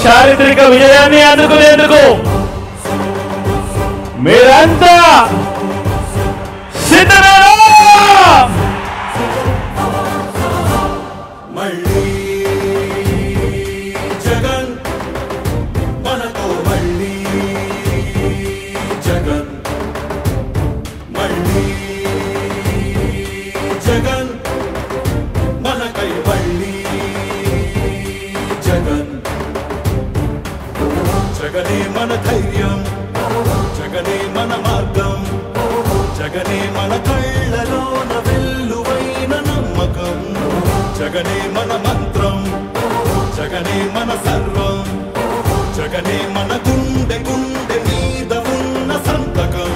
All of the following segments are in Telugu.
చారిత్రక విజయాన్ని అందుకునేందుకు మీరంతా సిద్ధమేనా? మళ్ళీ జగన్ మనతో, మళ్ళీ జగన్, మళ్ళీ జగన్ మనకై, మళ్ళీ జగన్. జగనే మన ధైర్యం, జగనే మన మార్గం, జగనే మన కళ్ళలోన వెల్లువైన నమ్మకం, జగనే మన మంత్రం, జగనే మన సర్వం, జగనే మన గుండె గుండె మీద ఉన్న సంతకం.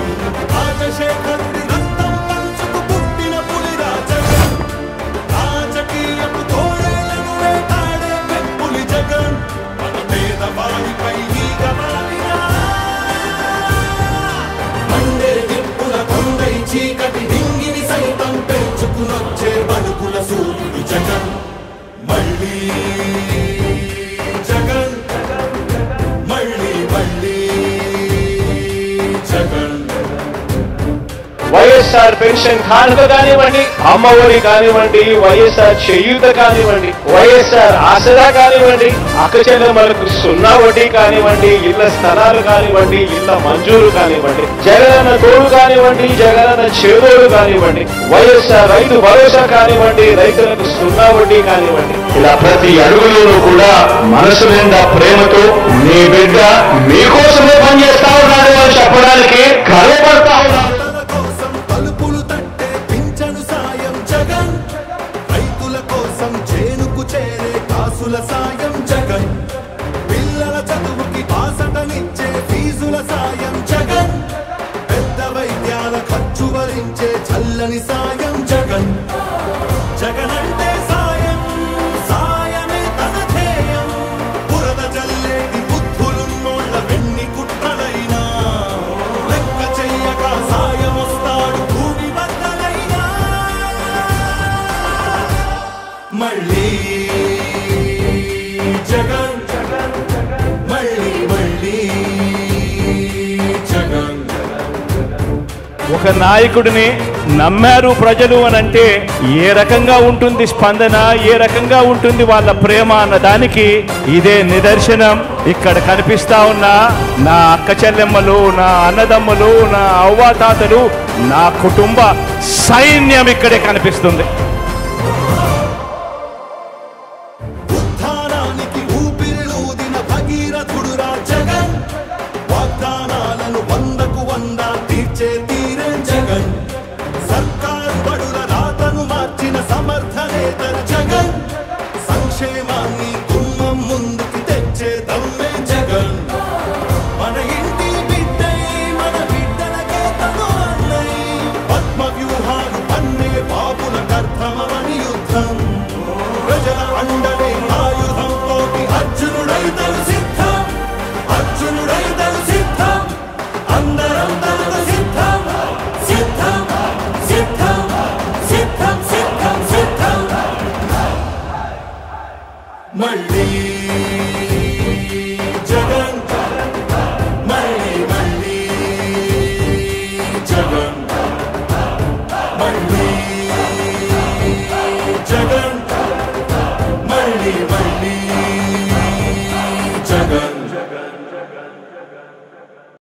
రాజశేఖరుడి రక్తం పంచుకు పుట్టిన పులిరా జగన్, రాజకీయపు తోడేళ్లను వేటాడే పెప్పులి జగన్, మన పేదవాడిపై ఈగ వాలినా మండే నిప్పుల కొండై చీకటి డింగిని సైతం పెంచుకునొచ్చే బడుకుల సూర్యుడు జగన్. మళ్ళీ జగన్, మళ్ళీ మళ్ళీ జగన్. వైఎస్ఆర్ పెన్షన్ కానుక కానివ్వండి, అమ్మఒడి కానివ్వండి, వైఎస్ఆర్ చేయూత కానివ్వండి, వైఎస్ఆర్ ఆసరా కానివ్వండి, అక్కచెల్లెమ్మలకు 0 వడ్డీ కానివ్వండి, ఇళ్ల స్థలాలు కానివ్వండి, ఇళ్ల మంజూరు కానివ్వండి, జగనన్న తోడు కానివ్వండి, జగనన్న చేదోడు కానివ్వండి, వైఎస్ఆర్ రైతు భరోసా కానివ్వండి, రైతులకు 0 వడ్డీ కానివ్వండి, ఇలా ప్రతి అడుగులోనూ కూడా మనసు నిండా ప్రేమతో మీ బిడ్డ మీకోసమే పనిచేస్తా ఉన్నాడు అని చెప్పడానికి గర్వపడతా ఉన్నాడు. తలుపులు తట్టే పింఛను సాయం జగన్, రైతుల కోసం చేనుకు చేరే కాసుల సాయం జగన్, పిల్లల చదువుకి బాసటనిచ్చే ఫీజుల సాయం జగన్, పెద్ద వైద్యాల ఖర్చు భరించే చల్లని సాయం జగన్. జగన్ అంటే సాయం, సాయమే తన ధ్యేయం, బురద జల్లేది బుద్ధులున్నోళ్ళ వెన్ని కుట్రలైనా లెక్క చెయ్యక సాయం వస్తాడు భూమి బద్దలైనా. మళ్ళీ జగన్, మళ్ళీ మళ్ళీ జగన్. ఒక నాయకుడిని నమ్మారు ప్రజలు అనంటే ఏ రకంగా ఉంటుంది స్పందన, ఏ రకంగా ఉంటుంది వాళ్ళ ప్రేమ అన్న దానికి ఇదే నిదర్శనం. ఇక్కడ కనిపిస్తా ఉన్న నా అక్క చెల్లెమ్మలు, నా అన్నదమ్ములు, నా అవ్వాతాతలు, నా కుటుంబ సైన్యం ఇక్కడే కనిపిస్తుంది. ఉత్థానానికి ఊపిరిలూదిన భగీరథుడురా జగన్, వాగ్దానాలను 100కు 100 తీర్చే తీరే జగన్, సర్కారు బడుల రాతను మార్చిన సమర్థ నేత జగన్, సంక్షేమాన్ని గుమ్మం ముందుకు తెచ్చే దమ్మే జగన్. మన ఇంటి బిడ్డై మన బిడ్డలకే తను అన్నై, పద్మ వ్యూహాలు పన్నే బాబుల కర్తమని యుద్ధం, ప్రజల అండలే ఆయుధం తోటి అర్జునుడైతను సిద్ధం, అర్జునుడైతను సిద్ధం, అందరం తనకు సిద్ధం, సిద్ధం సిద్ధం సిద్ధం సిద్ధం సిద్ధం. మళ్ళీ జగన్, మళ్ళీ మళ్ళీ జగన్, మళ్ళీ జగన్, మళ్ళీ మళ్ళీ జగన్.